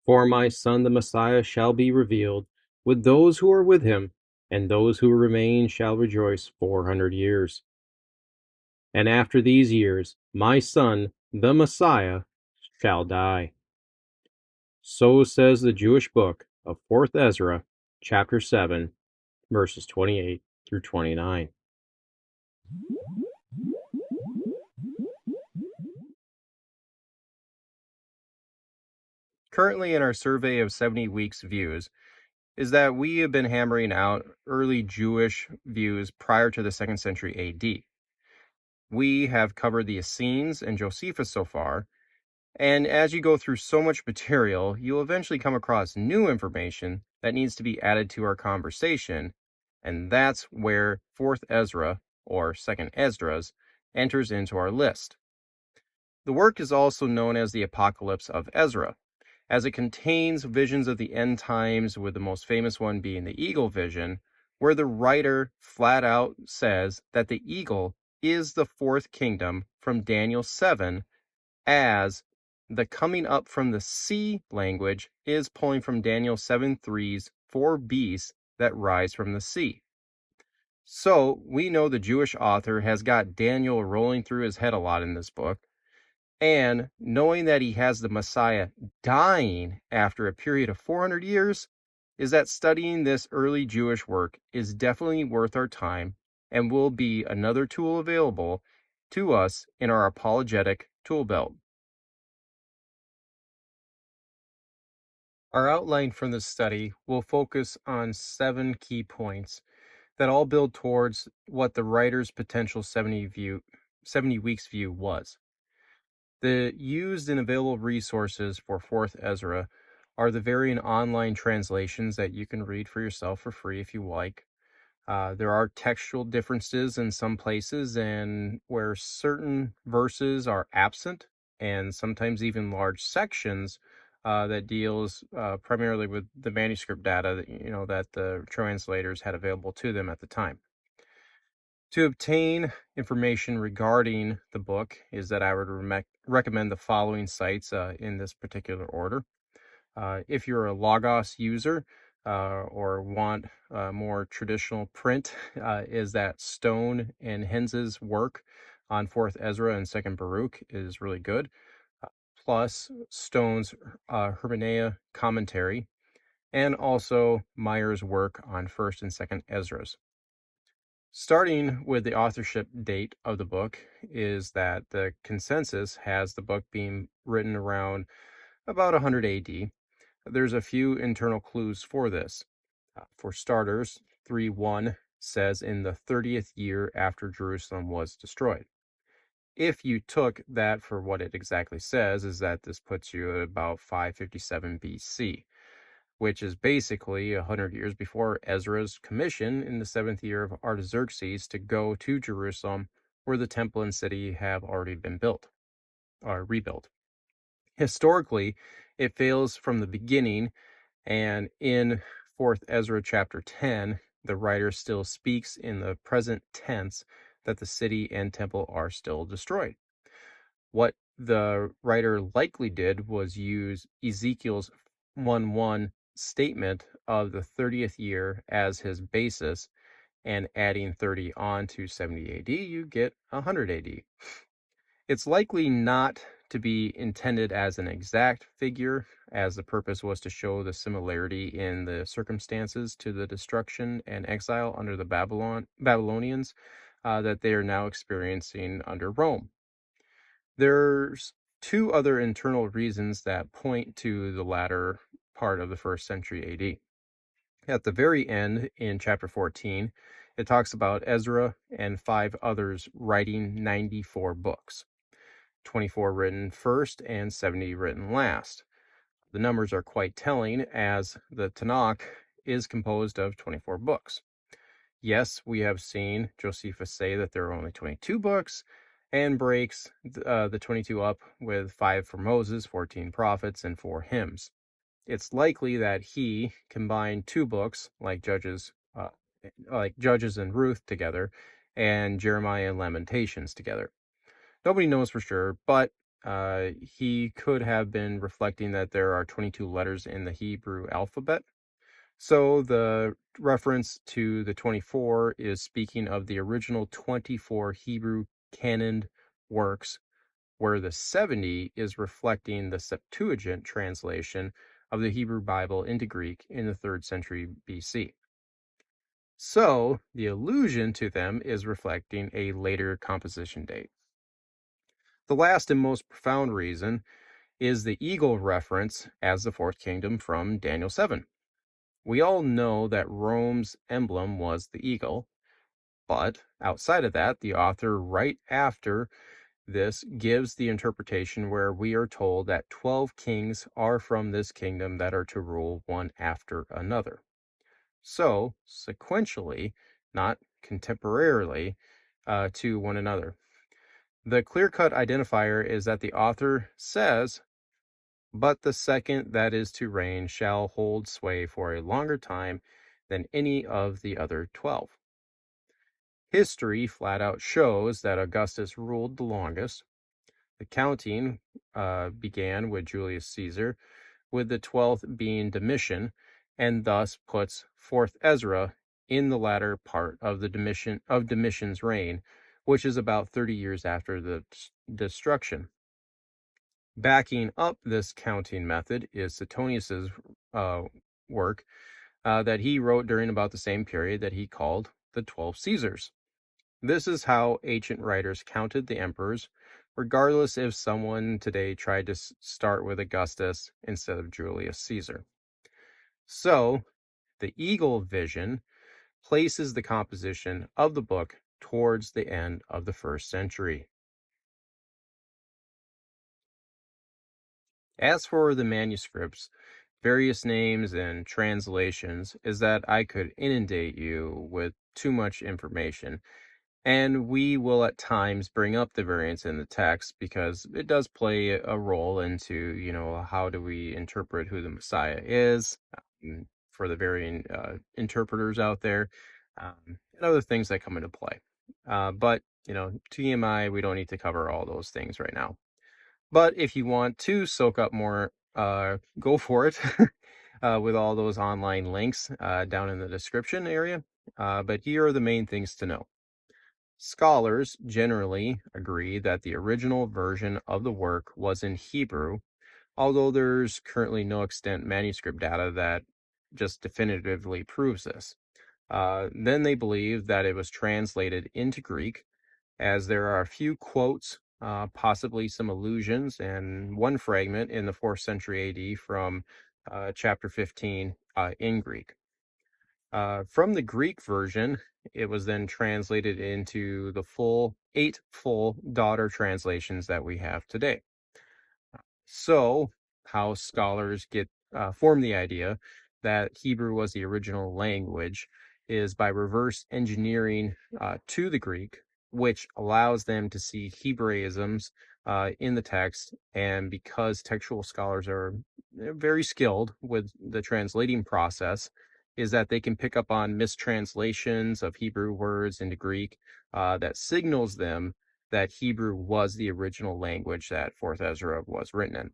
For my son the Messiah shall be revealed with those who are with him, and those who remain shall rejoice 400 years. And after these years, my son the Messiah shall die. So says the Jewish book of 4th Ezra, chapter 7, verses 28 through 29. Currently, in our survey of 70 weeks views, is that we have been hammering out early Jewish views prior to the 2nd century AD. We have covered the Essenes and Josephus so far, and as you go through so much material, you'll eventually come across new information that needs to be added to our conversation, and that's where 4th Ezra, or 2nd Esdras, enters into our list. The work is also known as the Apocalypse of Ezra, as it contains visions of the end times, with the most famous one being the eagle vision, where the writer flat out says that the eagle is the fourth kingdom from Daniel 7, as the coming up from the sea language is pulling from Daniel 7:3's four beasts that rise from the sea. So we know the Jewish author has got Daniel rolling through his head a lot in this book, and knowing that he has the Messiah dying after a period of 400 years, is that studying this early Jewish work is definitely worth our time and will be another tool available to us in our apologetic tool belt. Our outline from this study will focus on 7 key points that all build towards what the writer's potential 70 weeks view was. The used and available resources for 4th Ezra are the varying online translations that you can read for yourself for free if you like. There are textual differences in some places, and where certain verses are absent, and sometimes even large sections that deals primarily with the manuscript data that the translators had available to them at the time. To obtain information regarding the book is that I would recommend the following sites in this particular order. If you're a Logos user or want more traditional print, is that Stone and Hens's work on 4th Ezra and 2nd Baruch is really good. Plus Stone's Hermeneia commentary, and also Meyer's work on 1st and 2nd Ezra's. Starting with the authorship date of the book is that the consensus has the book being written around about 100 AD. There's a few internal clues for this. For starters, 3:1 says in the 30th year after Jerusalem was destroyed. If you took that for what it exactly says, is that this puts you at about 557 BC. Which is basically 100 years before Ezra's commission in the 7th year of Artaxerxes to go to Jerusalem, where the temple and city have already been built or rebuilt. Historically, it fails from the beginning, and in 4th Ezra chapter 10, the writer still speaks in the present tense that the city and temple are still destroyed. What the writer likely did was use Ezekiel's 1:1 statement of the 30th year as his basis, and adding 30 on to 70 AD, you get 100 AD. It's likely not to be intended as an exact figure, as the purpose was to show the similarity in the circumstances to the destruction and exile under the Babylonians that they are now experiencing under Rome. There's 2 other internal reasons that point to the latter part of the 1st century AD. At the very end, in chapter 14, it talks about Ezra and 5 others writing 94 books, 24 written first and 70 written last. The numbers are quite telling, as the Tanakh is composed of 24 books. Yes, we have seen Josephus say that there are only 22 books, and breaks the 22 up with 5 for Moses, 14 prophets, and 4 hymns. It's likely that he combined 2 books, like Judges and Ruth together, and Jeremiah and Lamentations together. Nobody knows for sure, but he could have been reflecting that there are 22 letters in the Hebrew alphabet. So the reference to the 24 is speaking of the original 24 Hebrew canon works, where the 70 is reflecting the Septuagint translation of the Hebrew Bible into Greek in the 3rd century BC. So the allusion to them is reflecting a later composition date. The last and most profound reason is the eagle reference as the fourth kingdom from Daniel 7. We all know that Rome's emblem was the eagle, but outside of that, the author right after this gives the interpretation where we are told that 12 kings are from this kingdom that are to rule one after another. So, sequentially, not contemporarily, to one another. The clear-cut identifier is that the author says, but the second that is to reign shall hold sway for a longer time than any of the other 12. History flat out shows that Augustus ruled the longest. The counting began with Julius Caesar, with the 12th being Domitian, and thus puts 4th Ezra in the latter part of Domitian's reign, which is about 30 years after the destruction. Backing up this counting method is Suetonius's work that he wrote during about the same period that he called the 12 Caesars. This is how ancient writers counted the emperors, regardless if someone today tried to start with Augustus instead of Julius Caesar. So, the eagle vision places the composition of the book towards the end of the 1st century. As for the manuscripts, various names and translations, is that I could inundate you with too much information. And we will at times bring up the variance in the text because it does play a role into, how do we interpret who the Messiah is, for the varying interpreters out there, and other things that come into play. But, TMI, we don't need to cover all those things right now. But if you want to soak up more, go for it with all those online links down in the description area. But here are the main things to know. Scholars generally agree that the original version of the work was in Hebrew, although there's currently no extant manuscript data that just definitively proves this. Then they believe that it was translated into Greek, as there are a few quotes, possibly some allusions, and one fragment in the 4th century AD from chapter 15 in Greek. From the Greek version, it was then translated into the 8 full daughter translations that we have today. So, how scholars form the idea that Hebrew was the original language is by reverse engineering to the Greek, which allows them to see Hebraisms in the text. And because textual scholars are very skilled with the translating process, is that they can pick up on mistranslations of Hebrew words into Greek that signals them that Hebrew was the original language that 4th Ezra was written in.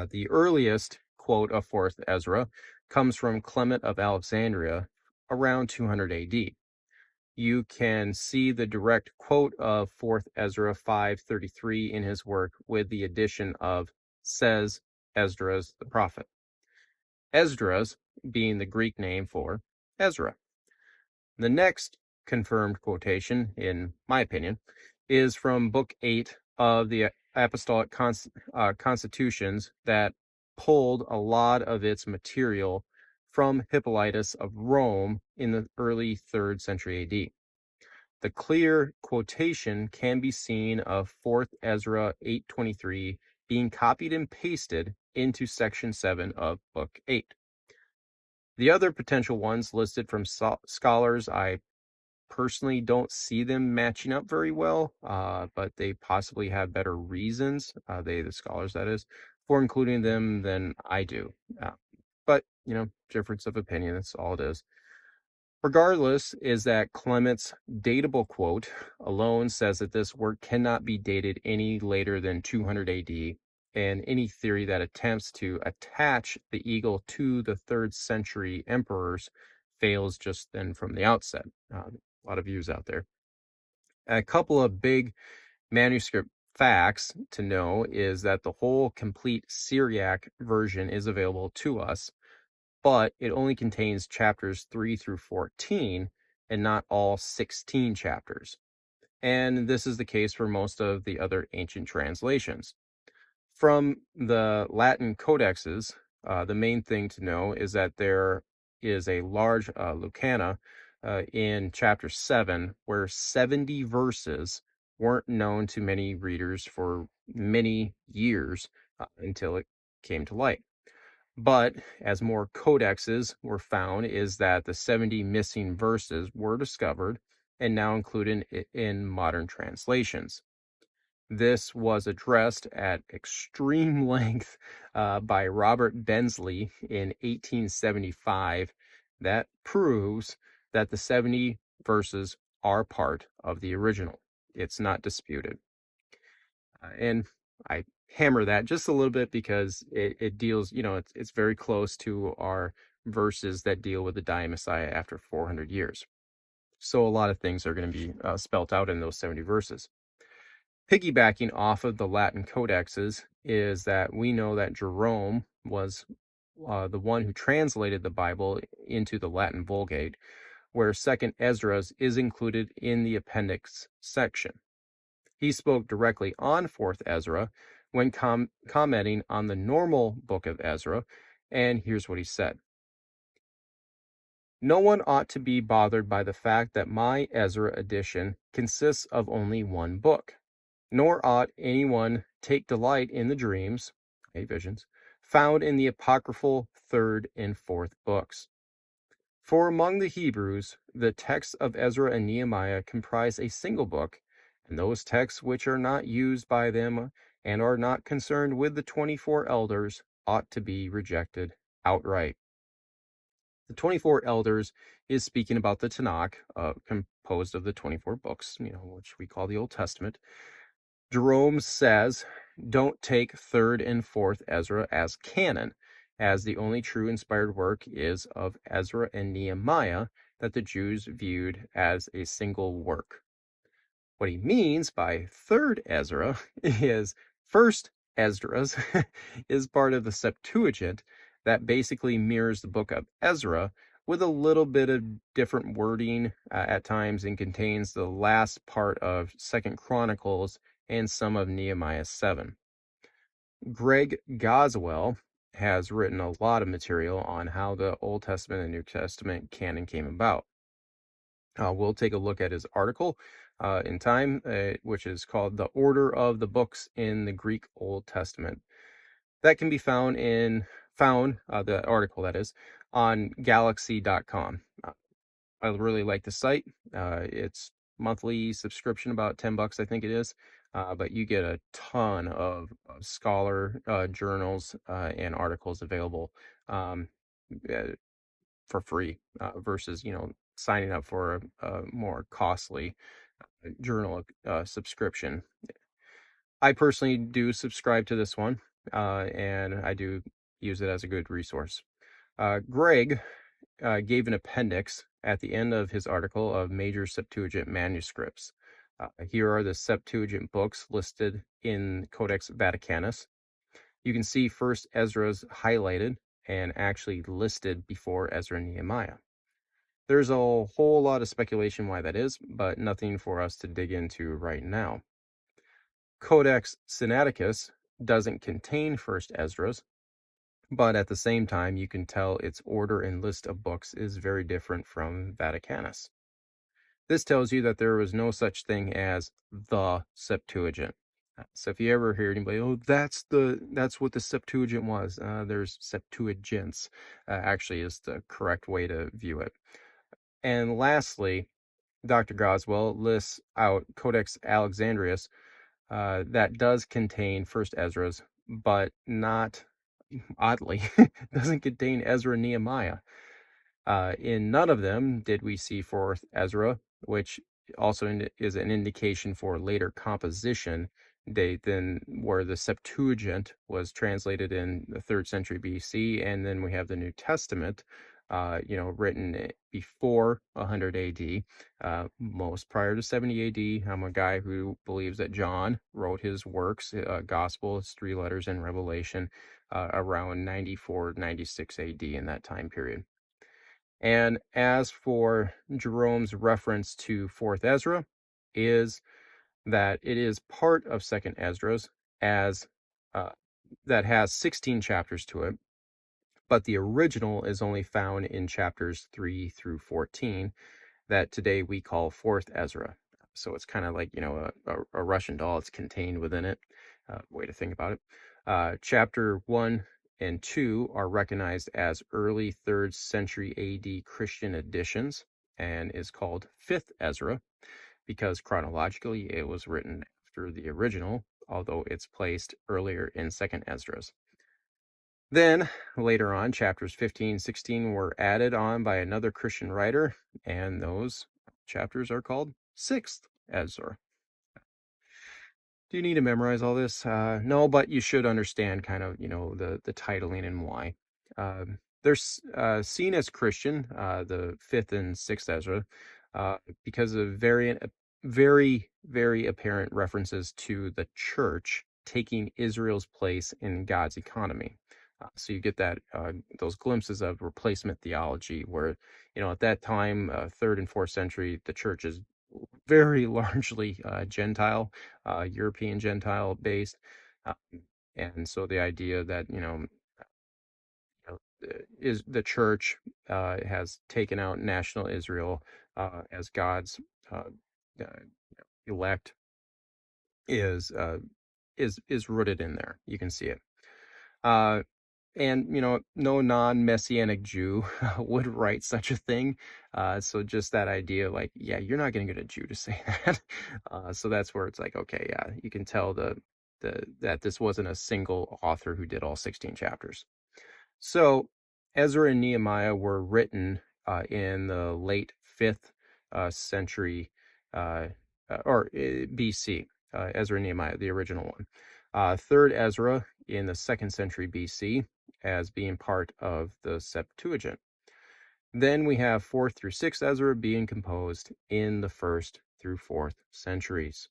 The earliest quote of 4th Ezra comes from Clement of Alexandria around 200 AD. You can see the direct quote of 4th Ezra 5:33 in his work with the addition of says Esdras the prophet. Esdras being the Greek name for Ezra. The next confirmed quotation, in my opinion, is from Book 8 of the Apostolic Constitutions that pulled a lot of its material from Hippolytus of Rome in the early 3rd century AD. The clear quotation can be seen of 4th Ezra 8:23 being copied and pasted into section 7 of Book 8. The other potential ones listed from scholars, I personally don't see them matching up very well, but they possibly have better reasons, the scholars that is, for including them than I do. But, difference of opinion, that's all it is. Regardless, is that Clement's datable quote alone says that this work cannot be dated any later than 200 AD, and any theory that attempts to attach the eagle to the 3rd century emperors fails just then from the outset. A lot of views out there. A couple of big manuscript facts to know is that the whole complete Syriac version is available to us, but it only contains chapters 3 through 14 and not all 16 chapters. And this is the case for most of the other ancient translations. From the Latin codexes, the main thing to know is that there is a large Lucana in chapter 7 where 70 verses weren't known to many readers for many years until it came to light. But as more codexes were found, is that the 70 missing verses were discovered and now included in modern translations. This was addressed at extreme length by Robert Bensley in 1875. That proves that the 70 verses are part of the original. It's not disputed. And I hammer that just a little bit because it deals, it's very close to our verses that deal with the dying Messiah after 400 years. So a lot of things are going to be spelt out in those 70 verses. Piggybacking off of the Latin codexes is that we know that Jerome was the one who translated the Bible into the Latin Vulgate, where 2nd Ezra is included in the appendix section. He spoke directly on 4th Ezra when commenting on the normal book of Ezra, and here's what he said. No one ought to be bothered by the fact that my Ezra edition consists of only one book, nor ought anyone take delight in the dreams, visions, found in the apocryphal 3rd and 4th books. For among the Hebrews, the texts of Ezra and Nehemiah comprise a single book, and those texts which are not used by them and are not concerned with the 24 elders ought to be rejected outright. The 24 elders is speaking about the Tanakh, composed of the 24 books, which we call the Old Testament. Jerome says, don't take 3rd and 4th Ezra as canon, as the only true inspired work is of Ezra and Nehemiah that the Jews viewed as a single work. What he means by 3rd Ezra is 1st Esdras is part of the Septuagint that basically mirrors the book of Ezra with a little bit of different wording at times, and contains the last part of 2nd Chronicles and some of Nehemiah 7. Greg Goswell has written a lot of material on how the Old Testament and New Testament canon came about. We'll take a look at his article in time, which is called The Order of the Books in the Greek Old Testament. That can be found the article that is, on galaxy.com. I really like the site. It's monthly subscription, about $10, I think it is. But you get a ton of scholar journals and articles available for free versus, signing up for a more costly journal subscription. I personally do subscribe to this one, and I do use it as a good resource. Greg gave an appendix at the end of his article of major Septuagint manuscripts. Here are the Septuagint books listed in Codex Vaticanus. You can see 1st Ezra's highlighted and actually listed before Ezra and Nehemiah. There's a whole lot of speculation why that is, but nothing for us to dig into right now. Codex Sinaiticus doesn't contain 1st Ezra's, but at the same time, you can tell its order and list of books is very different from Vaticanus. This tells you that there was no such thing as the Septuagint. So if you ever hear anybody, oh, that's what the Septuagint was, there's Septuagints, actually is the correct way to view it. And lastly, Dr. Goswell lists out Codex Alexandrinus that does contain 1st Ezra's, but not, oddly, doesn't contain Ezra and Nehemiah. In none of them did we see fourth Ezra, which also is an indication for later composition date than where the Septuagint was translated in the 3rd century BC, and then we have the New Testament, written before 100 AD, most prior to 70 AD. I'm a guy who believes that John wrote his works, Gospel, his 3 letters, and Revelation around 94, 96 AD in that time period. And as for Jerome's reference to 4th Ezra, is that it is part of 2nd Esdras as uh, that has 16 chapters to it, but the original is only found in chapters 3 through 14 that today we call 4th Ezra. So it's kind of like, a Russian doll. It's contained within it. Way to think about it. Chapter 1 and 2 are recognized as early 3rd century AD Christian editions and is called 5th Ezra because chronologically it was written after the original, although it's placed earlier in 2nd Esdras. Then, later on, chapters 15, 16 were added on by another Christian writer, and those chapters are called 6th Ezra. Do you need to memorize all this? No, but you should understand kind of, the titling and why. They're seen as Christian, the 5th and 6th Ezra, because of very, very apparent references to the church taking Israel's place in God's economy. So you get those glimpses of replacement theology where, at that time, 3rd and 4th century, the church is very largely Gentile, European Gentile based. Uh, and so the idea that, is the church has taken out national Israel as God's uh, uh, elect is rooted in there. You can see it. And no non-Messianic Jew would write such a thing. So just that idea, like, yeah, you're not going to get a Jew to say that. So that's where it's like, okay, yeah, you can tell that this wasn't a single author who did all 16 chapters. So Ezra and Nehemiah were written in the late 5th century or BC. Ezra and Nehemiah, the original one. 3rd Ezra in the 2nd century BC as being part of the Septuagint. Then we have 4th through 6th Ezra being composed in the 1st through 4th centuries.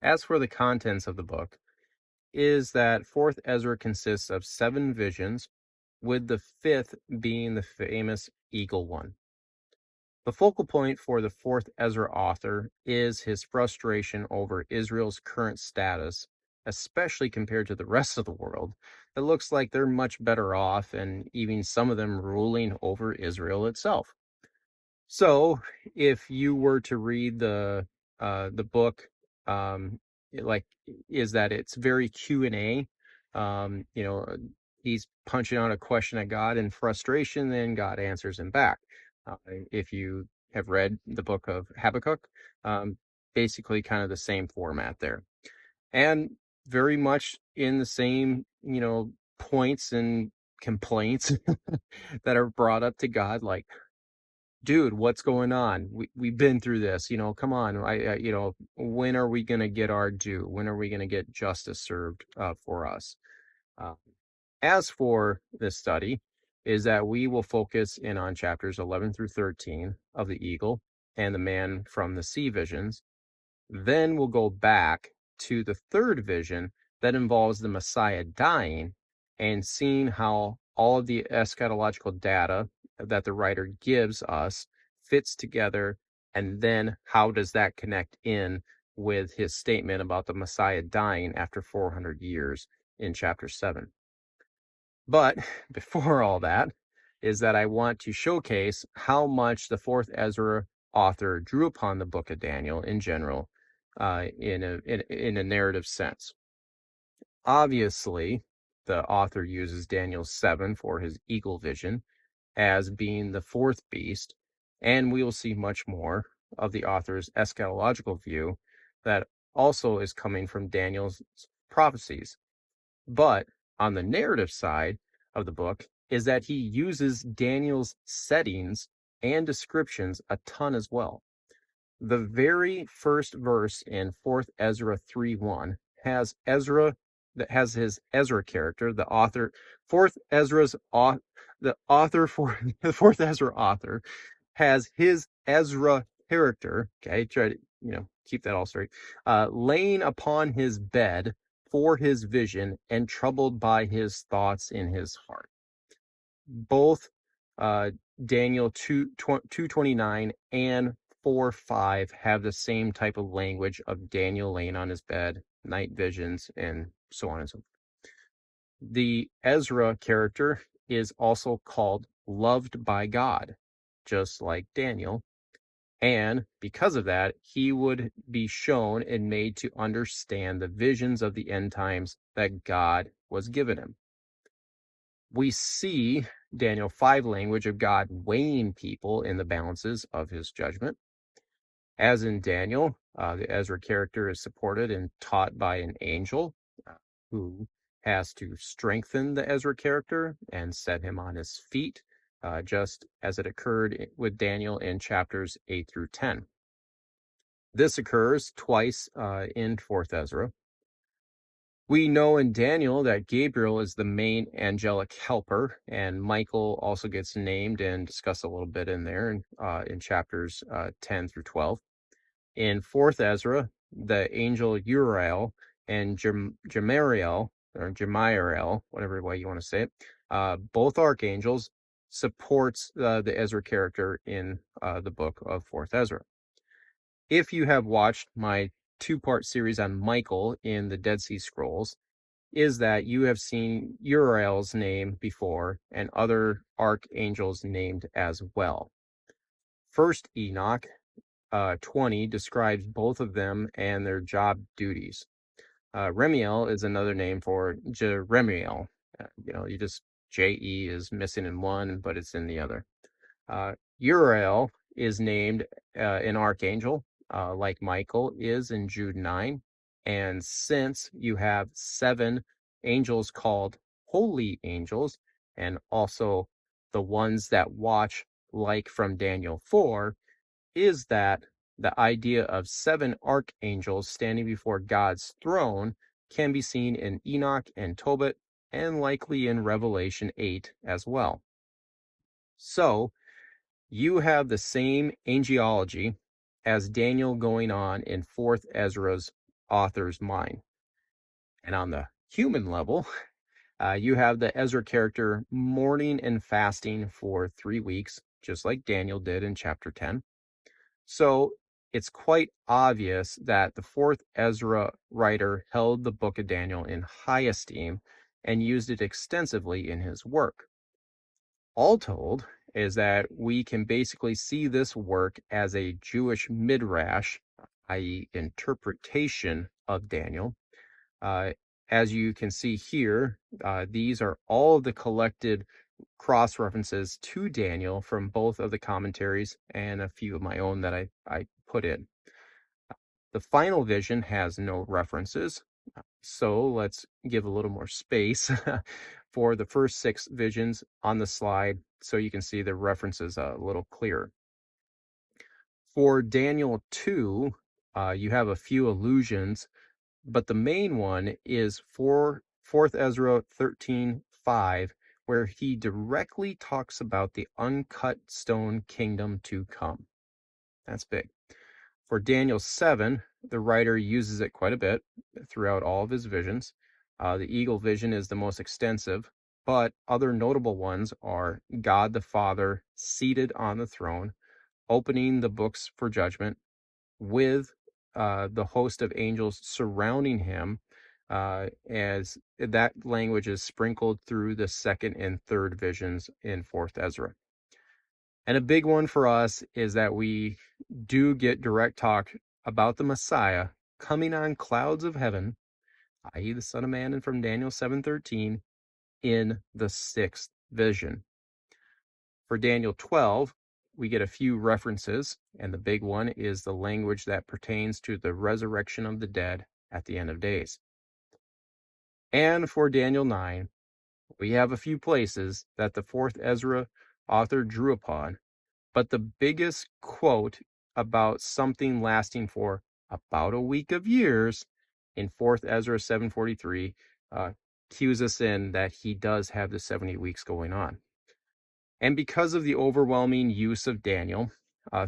As for the contents of the book, is that 4th Ezra consists of 7 visions, with the 5th being the famous eagle one. The focal point for the 4th Ezra author is his frustration over Israel's current status, especially compared to the rest of the world. It looks like they're much better off, and even some of them ruling over Israel itself. So, if you were to read the book, is that it's very Q&A. He's punching out a question at God in frustration, then God answers him back. If you have read the book of Habakkuk, basically kind of the same format there, and very much in the same points and complaints that are brought up to God, like, dude, what's going on? We've been through this, come on. When are we going to get our due? When are we going to get justice served for us? Uh, as for this study, is that we will focus in on chapters 11 through 13 of the eagle and the man from the sea visions. Then we'll go back to the 3rd vision that involves the Messiah dying and seeing how all of the eschatological data that the writer gives us fits together, and then how does that connect in with his statement about the Messiah dying after 400 years in chapter 7. But before all that is that I want to showcase how much the 4th Ezra author drew upon the book of Daniel in general, in a narrative sense. Obviously, the author uses Daniel 7 for his eagle vision as being the 4th beast, and we will see much more of the author's eschatological view that also is coming from Daniel's prophecies. But on the narrative side, of the book is that he uses Daniel's settings and descriptions a ton as well. The very first verse in 4th Ezra 3:1 has Ezra that has his Ezra character, the author, 4th Ezra's the author for the 4th Ezra author has his Ezra character, okay, try to, keep that all straight, laying upon his bed for his vision and troubled by his thoughts in his heart. Both Daniel 2:29 and 4:5 have the same type of language of Daniel laying on his bed, night visions, and so on and so forth. The Ezra character is also called loved by God, just like Daniel. And because of that, he would be shown and made to understand the visions of the end times that God was given him. We see Daniel 5 language of God weighing people in the balances of his judgment. As in Daniel, the Ezra character is supported and taught by an angel who has to strengthen the Ezra character and set him on his feet, just as it occurred with Daniel in chapters 8 through 10. This occurs twice in 4th Ezra. We know in Daniel that Gabriel is the main angelic helper, and Michael also gets named and discussed a little bit in there in chapters 10 through 12. In 4th Ezra, the angel Uriel and Gemariel, or Jemiel, whatever way you want to say it, both archangels, supports the Ezra character in the book of 4th Ezra. If you have watched my 2-part series on Michael in the Dead Sea Scrolls, is that you have seen Uriel's name before and other archangels named as well. First Enoch 20 describes both of them and their job duties. Remiel is another name for Jeremiel. You just J-E is missing in one, but it's in the other. Uriel is named an archangel, like Michael is in Jude 9. And since you have 7 angels called holy angels, and also the ones that watch, like from Daniel 4, is that the idea of 7 archangels standing before God's throne can be seen in Enoch and Tobit, and likely in Revelation 8 as well. So, you have the same angelology as Daniel going on in 4th Ezra's author's mind. And on the human level, you have the Ezra character mourning and fasting for 3 weeks, just like Daniel did in chapter 10. So it's quite obvious that the 4th Ezra writer held the book of Daniel in high esteem and used it extensively in his work. All told is that we can basically see this work as a Jewish midrash, i.e. interpretation of Daniel. As you can see here, these are all of the collected cross-references to Daniel from both of the commentaries and a few of my own that I put in. The final vision has no references, so let's give a little more space for the first 6 visions on the slide so you can see the references a little clearer. For Daniel 2, you have a few allusions, but the main one is for 4th Ezra 13:5, where he directly talks about the uncut stone kingdom to come. That's big. For Daniel 7, the writer uses it quite a bit throughout all of his visions. The eagle vision is the most extensive, but other notable ones are God the Father seated on the throne, opening the books for judgment, with the host of angels surrounding him, as that language is sprinkled through the 2nd and 3rd visions in 4th Ezra. And a big one for us is that we do get direct talk about the Messiah coming on clouds of heaven, i.e. the Son of Man, and from Daniel 7:13 in the 6th vision. For Daniel 12, we get a few references, and the big one is the language that pertains to the resurrection of the dead at the end of days. And for Daniel 9, We have a few places that the 4th Ezra author drew upon, but the biggest quote about something lasting for about a week of years in 4th Ezra 7:43 cues us in that he does have the 70 weeks going on. And because of the overwhelming use of Daniel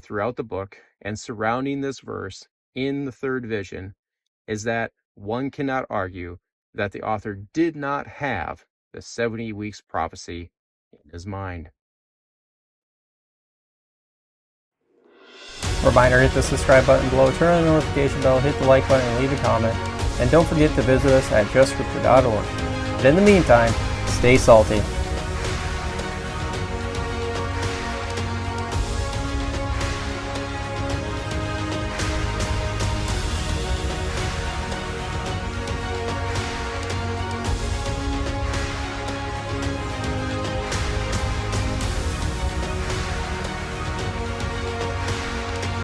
throughout the book and surrounding this verse in the third vision, is that one cannot argue that the author did not have the 70 weeks prophecy in his mind. Reminder, hit the subscribe button below, turn on the notification bell, hit the like button, and leave a comment. And don't forget to visit us at justscripture.org. But in the meantime, stay salty.